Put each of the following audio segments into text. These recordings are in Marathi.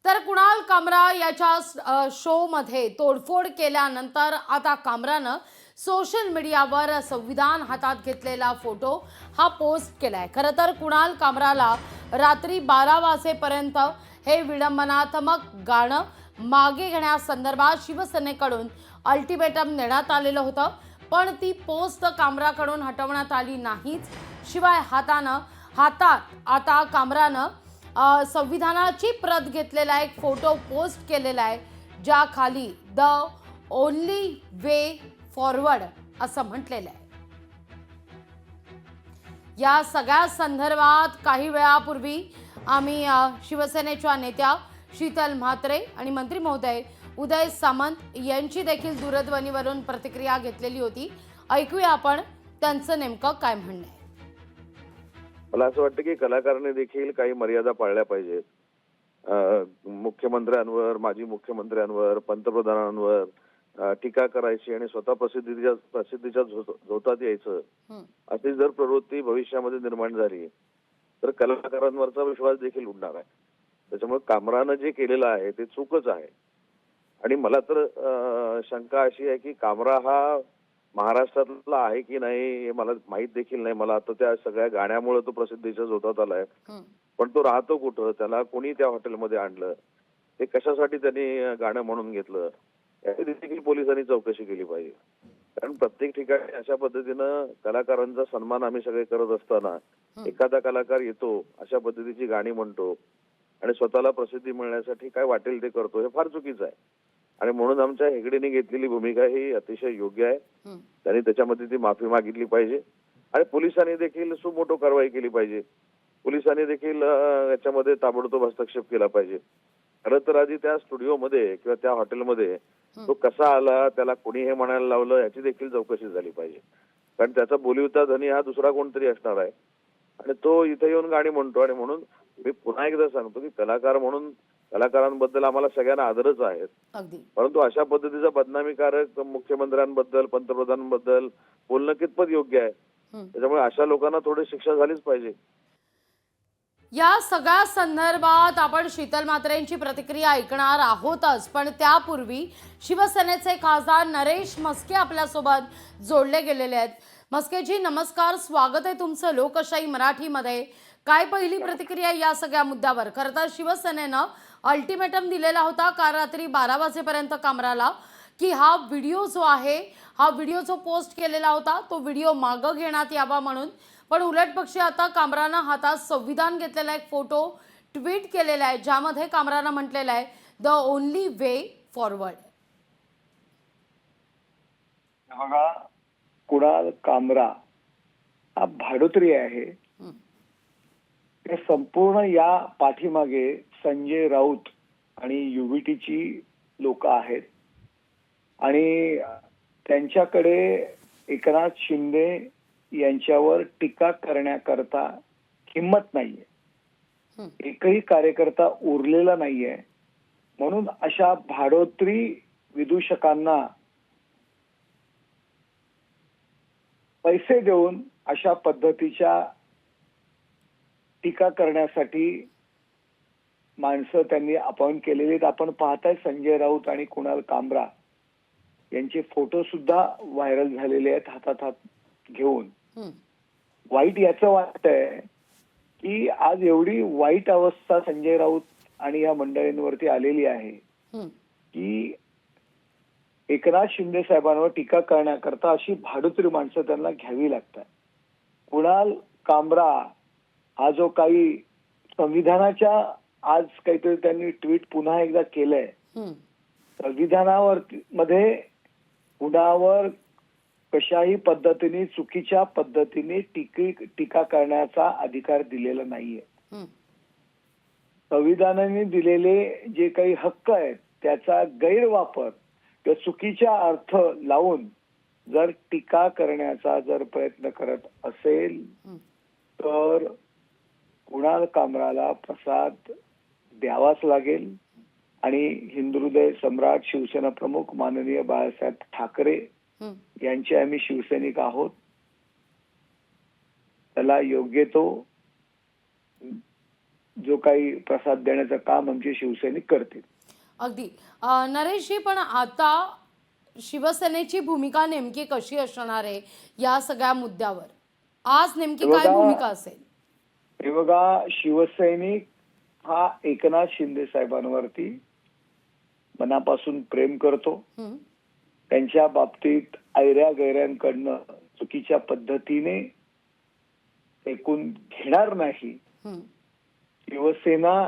तर कुणाल कामरा याच्या शो मध्ये तोडफोड केल्यानंतर आता कामरानं सोशल मीडियावर संविधान हातात घेतलेला फोटो हा पोस्ट केलाय। खरं तर कुणाल कामराला रात्री 12 वाजेपर्यंत हे विडंबनात्मक गाणं मागे घेण्यासंदर्भात शिवसेनेकडून अल्टिमेटम देण्यात आलेलं होतं, पण ती पोस्ट कामराकडून हटवण्यात आली नाहीच। शिवाय हातात आता कामरानं संविधानाची प्रत घेतलेला एक फोटो पोस्ट केलेला आहे, ज्या खाली द ओनली वे फॉरवर्ड असं म्हटलेलं आहे। या सगळ्या संदर्भात काही वेळापूर्वी आम्ही शिवसेनेच्या नेत्या शीतल म्हात्रे आणि मंत्री महोदय उदय सामंत यांची देखील दूरध्वनीवरून प्रतिक्रिया घेतलेली होती। ऐकूया आपण त्यांचं नेमकं काय म्हणणं आहे। मला असं वाटतं की कलाकारांनी देखील काही मर्यादा पाळल्या पाहिजेत। मुख्यमंत्र्यांवर, माजी मुख्यमंत्र्यांवर, पंतप्रधानांवर टीका करायची आणि स्वतः प्रसिद्धीच्या झोतात यायचं, अशी जर प्रवृत्ती भविष्यामध्ये निर्माण झाली तर कलाकारांवरचा विश्वास देखील उडणार आहे। त्याच्यामुळे कामरानं जे केलेलं आहे ते चूकच आहे। आणि मला तर शंका अशी आहे की कामरा हा महाराष्ट्रातला आहे की नाही हे मला माहित देखील नाही। मला आता त्या सगळ्या गाण्यामुळे तो प्रसिद्धीच्या झोतात आलाय, पण तो राहतो कुठं, त्याला कोणी त्या हॉटेलमध्ये आणलं, ते कशासाठी त्यांनी गाणं म्हणून घेतलं, याची देखील पोलिसांनी चौकशी केली पाहिजे। कारण प्रत्येक ठिकाणी अशा पद्धतीनं कलाकारांचा सन्मान आम्ही सगळे करत असताना एखादा कलाकार येतो, अशा पद्धतीची गाणी म्हणतो आणि स्वतःला प्रसिद्धी मिळण्यासाठी काय वाटेल ते करतो, हे फार चुकीचं आहे। आणि म्हणून आमच्या हेगडेने घेतलेली भूमिका ही अतिशय योग्य आहे। त्यांनी त्याच्यामध्ये ती माफी मागितली पाहिजे आणि पोलिसांनी देखील सुमोटो कारवाई केली पाहिजे। पोलिसांनी देखील याच्यामध्ये ताबडतोब हस्तक्षेप केला पाहिजे। खरं तर आधी त्या स्टुडिओमध्ये किंवा त्या हॉटेलमध्ये तो कसा आला, त्याला कोणी हे म्हणायला लावलं, याची देखील चौकशी झाली पाहिजे। कारण त्याचा बोलिवता धनी हा दुसरा कोणतरी असणार आहे आणि तो इथे येऊन गाणी म्हणतो। आणि म्हणून मी पुन्हा एकदा सांगतो की कलाकार म्हणून कलाकारांबद्दल आम्हाला सगळ्यांना आदरच आहे, परंतु अशा पद्धतीचा बदनामीकारक मुख्यमंत्र्यांबद्दल, पंतप्रधानांबद्दल बोलणं कितपत योग्य आहे? त्याच्यामुळे अशा लोकांना थोडी शिक्षा झालीच पाहिजे। या सगळ्या संदर्भात आपण शीतल म्हात्रेंची प्रतिक्रिया ऐकणार आहोतच, पण त्यापूर्वी शिवसेनेचे खासदार नरेश म्हस्के आपल्यासोबत जोडले गेलेले आहेत। म्हस्केजी नमस्कार, स्वागत आहे तुमचं लोकशाही मराठीमध्ये। काय पहिली प्रतिक्रिया या सगळ्या मुद्द्यावर? खरं तर शिवसेनेनं अल्टिमेटम दिलेला होता काल रात्री 12 वाजेपर्यंत कामराला की हा व्हिडिओ जो आहे, हा व्हिडिओ जो पोस्ट केलेला होता तो व्हिडिओ मागं घेण्यात यावा म्हणून, पण उलटपक्षी आता कामरानं हातात संविधान घेतलेला एक फोटो ट्विट केलेला आहे, ज्यामध्ये कामरानं म्हटलेलं आहे द ओनली वे फॉरवर्ड। बघा, कुणाल कामरा हा भाडोत्री आहे। ते संपूर्ण या पाठीमागे संजय राऊत आणि युवीटीची लोक आहेत आणि त्यांच्याकडे एकनाथ शिंदे यांच्यावर टीका करण्याकरता हिम्मत नाहीये, एकही कार्यकर्ता उरलेला नाहीये। म्हणून अशा भाडोत्री विदूषकांना पैसे देऊन अशा पद्धतीच्या टीका करण्यासाठी माणसं त्यांनी अपॉइंट केलेली आहेत। आपण पाहताय संजय राऊत आणि कुणाल कामरा यांचे फोटो सुद्धा व्हायरल झालेले आहेत हातात हात घेऊन। वाईट याचं वाटतंय की आज एवढी वाईट अवस्था संजय राऊत आणि या मंडळींवरती आलेली आहे की एकनाथ शिंदे साहेबांवर टीका करण्याकरता अशी भाडोत्री माणसं त्यांना घ्यावी लागतात। कुणाल कामरा हा जो काही संविधानाच्या आज काहीतरी त्यांनी ट्विट पुन्हा एकदा केलंय, संविधानावर मध्ये कुणावर कशाही पद्धतीने चुकीच्या पद्धतीने टीका करण्याचा अधिकार दिलेला नाहीये। संविधानाने दिलेले जे काही हक्क आहेत त्याचा गैरवापर किंवा चुकीचा अर्थ लावून जर टीका करण्याचा जर प्रयत्न करत असेल तर कुणाल कामराला प्रसाद द्यावाच लागेल। आणि हिंदुहृदय सम्राट शिवसेना प्रमुख माननीय बाळासाहेब ठाकरे यांचे आम्ही शिवसैनिक आहोत, त्याला योग्य तो जो काही प्रसाद देण्याचं काम आमचे शिवसैनिक करतील. अगदी नरेशजी, पण आता शिवसेनेची भूमिका नेमकी कशी असणार आहे या सगळ्या मुद्द्यावर? आज नेमकी काय भूमिका असेल? हे बघा, शिवसैनिक हा एकनाथ शिंदे साहेबांवरती मनापासून प्रेम करतो. त्यांच्या बाबतीत ऐऱ्या गैऱ्यांकडनं चुकीच्या पद्धतीने ऐकून घेणार नाही. शिवसेना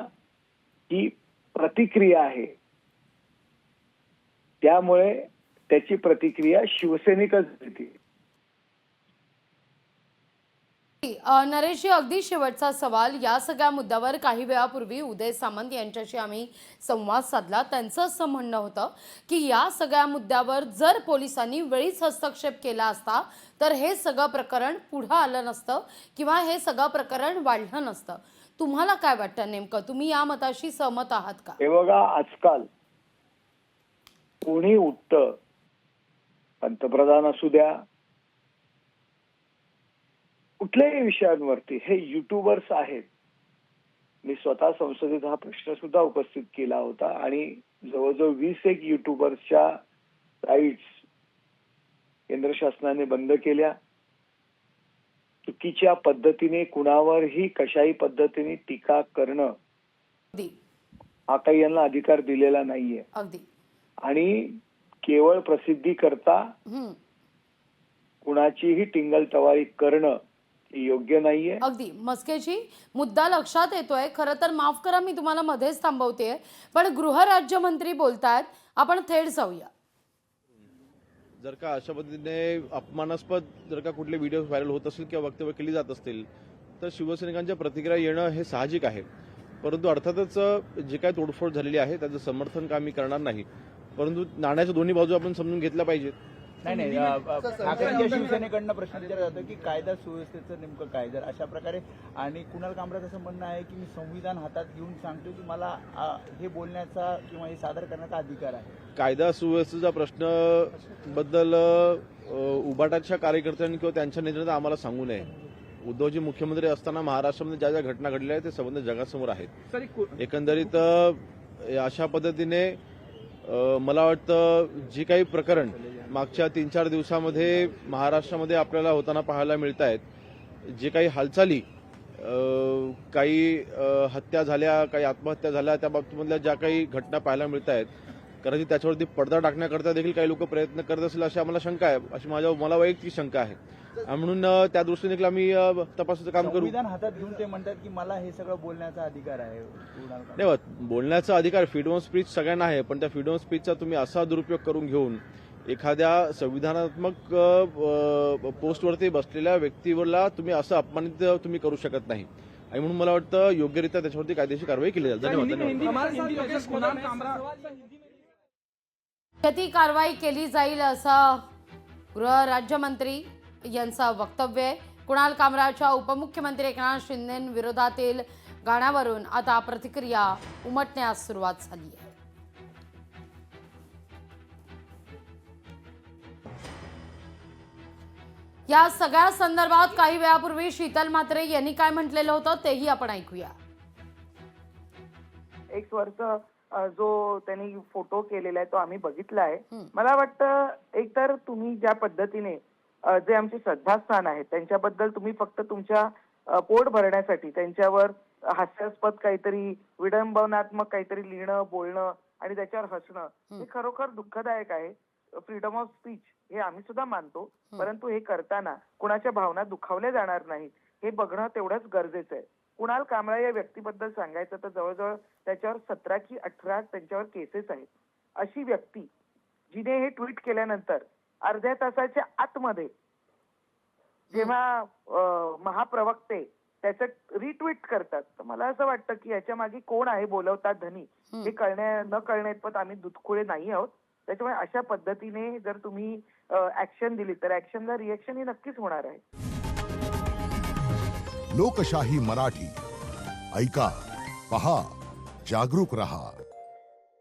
ही प्रतिक्रिया आहे, त्यामुळे त्याची प्रतिक्रिया शिवसैनिकच देतील. नरेशजी, अगदी शेवटचा सवाल. या सगळ्या मुद्द्यावर काही वेळापूर्वी उदय सामंत यांच्याशी आम्ही संवाद साधला. त्यांचं असं म्हणणं होतं की या सगळ्या मुद्द्यावर जर पोलिसांनी वेळीच हस्तक्षेप केला असता तर हे सगळं प्रकरण पुढं आलं नसतं किंवा हे सगळं प्रकरण वाढलं नसतं. तुम्हाला काय वाटतं नेमकं? तुम्ही या मताशी सहमत आहात का? हे बघा, आजकाल कोणी उठतं, पंतप्रधान असू द्या, कुठल्याही विषयांवरती, हे युट्यूबर्स आहेत. मी स्वतः संसदेत हा प्रश्न सुद्धा उपस्थित केला होता आणि जवळजवळ 21 युट्यूबर्सच्या साईट्स केंद्र शासनाने बंद केल्या. चुकीच्या पद्धतीने कुणावरही कशाही पद्धतीने टीका करणं हा काही यांना अधिकार दिलेला नाहीये. अगदी. आणि केवळ प्रसिद्धी करता कुणाचीही टिंगलटवाळी करणं योग्य नाहीये. अगदी. मस्केजी, मुद्दा लक्षात येतोय. खरं तर माफ करा, मी तुम्हाला मध्येच थांबवते, पण गृहराज्यमंत्री बोलतायत. आपण थेट जाऊया. जर का अशा पद्धतीने अपमानास्पद जर का कुठले व्हिडिओ व्हायरल होत असतील किंवा वक्तव्य केली जात असतील तर शिवसैनिकांच्या प्रतिक्रिया येणं हे साहजिक आहे. परंतु अर्थातच जे काही तोडफोड झालेली आहे त्याचं समर्थन का मी करणार नाही, परंतु नाण्याच्या दोन्ही बाजू आपण समजून घेतल्या पाहिजेत. नाही ठाकरेंच्या शिवसेनेकडनं प्रश्न विचारला जातो की कायदा सुव्यवस्थेचं नेमकं काय जर अशा प्रकारे. आणि कुणाल कामराचं असं म्हणणं आहे की मी संविधान हातात घेऊन सांगतो की मला हे बोलण्याचा किंवा हे सादर करण्याचा अधिकार आहे. कायदा सुव्यवस्थेचा प्रश्न बद्दल उभाटाच्या कार्यकर्त्यांनी किंवा त्यांच्या नेत्यांनी आम्हाला सांगू नये. उद्धवजी मुख्यमंत्री असताना महाराष्ट्रामध्ये ज्या ज्या घटना घडल्या आहेत ते संबंध जगासमोर आहेत. एकंदरीत अशा पद्धतीने मला वाटतं जी काही प्रकरण मागच्या 3-4 दिवसामध्ये महाराष्ट्रामध्ये आपल्याला होताना पाहायला मिळत आहेत, जे काही हालचाली, काही हत्या झाल्या, काही आत्महत्या झाल्या, त्या बाबतीमधल्या ज्या काही घटना पाहायला मिळत आहेत, कदाचित त्याच्यावरती पडदा टाकण्याकरता देखील काही लोक प्रयत्न करत असतील अशी आम्हाला शंका आहे, अशी मला वैयक्तिक शंका आहे. म्हणून त्या दृष्टीने देखील आम्ही तपासाचं काम करू. संविधान हातात घेऊन ते म्हणतात की मला हे सगळं बोलण्याचा अधिकार आहे. नाही, बोलण्याचा अधिकार फ्रीडम ऑफ स्पीच सगळ्यांना आहे, पण त्या फ्रीडम ऑफ स्पीचचा तुम्ही असा दुरुपयोग करून घेऊन एखाद्या संविधानात्मक पोस्टवरती बसलेल्या व्यक्तीवरला तुम्ही असं अपमानित तुम्ही करू शकत नाही. आणि म्हणून मला वाटतं योग्यरित्या त्याच्यावरती कायदेशीर कारवाई केली जाईल. किती कारवाई केली जाईल असं गृहराज्यमंत्री यांचं वक्तव्य आहे. कुणाल कामराच्या उपमुख्यमंत्री एकनाथ शिंदेविरोधातील गाण्यावरून आता प्रतिक्रिया उमटण्यास सुरुवात झाली आहे. या सगळ्या संदर्भात काही वेळापूर्वी शीतल म्हात्रे यांनी काय म्हटलेलं होतं तेही आपण ऐकूया. 1 वर्ष जो त्यांनी फोटो केलेला आहे तो आम्ही बघितला आहे. मला वाटतं एकतर तुम्ही ज्या पद्धतीने जे आमचे श्रद्धास्थान आहेत त्यांच्याबद्दल तुम्ही फक्त तुमच्या पोट भरण्यासाठी त्यांच्यावर हास्यास्पद काहीतरी विडंबनात्मक काहीतरी लिहिणं, बोलणं आणि त्याच्यावर हसणं हे खरोखर दुःखदायक आहे. फ्रीडम ऑफ स्पीच हे आम्ही सुद्धा मानतो, परंतु हे करताना कुणाच्या भावना दुखावल्या जाणार नाहीत हे बघणं तेवढंच गरजेचं आहे. कुणाल कामरा या व्यक्तीबद्दल सांगायचं तर जवळजवळ त्याच्यावर 17 की 18 त्यांच्यावर केसेस आहेत. अशी व्यक्ती जिने हे ट्विट केल्यानंतर अर्ध्या तासाच्या आतमध्ये जेव्हा महाप्रवक्ते त्याचं रिट्विट करतात तर मला असं वाटतं की याच्या मागे कोण आहे बोलवतात धनी हे न कळण्यात आम्ही दुधखुळे नाही आहोत. त्याच्यामुळे अशा पद्धतीने जर तुम्ही ऍक्शन दिली तर ऍक्शनला रिएक्शन ही नक्कीच होणार आहे. लोकशाही मराठी ऐका, पहा, जागरूक रहा.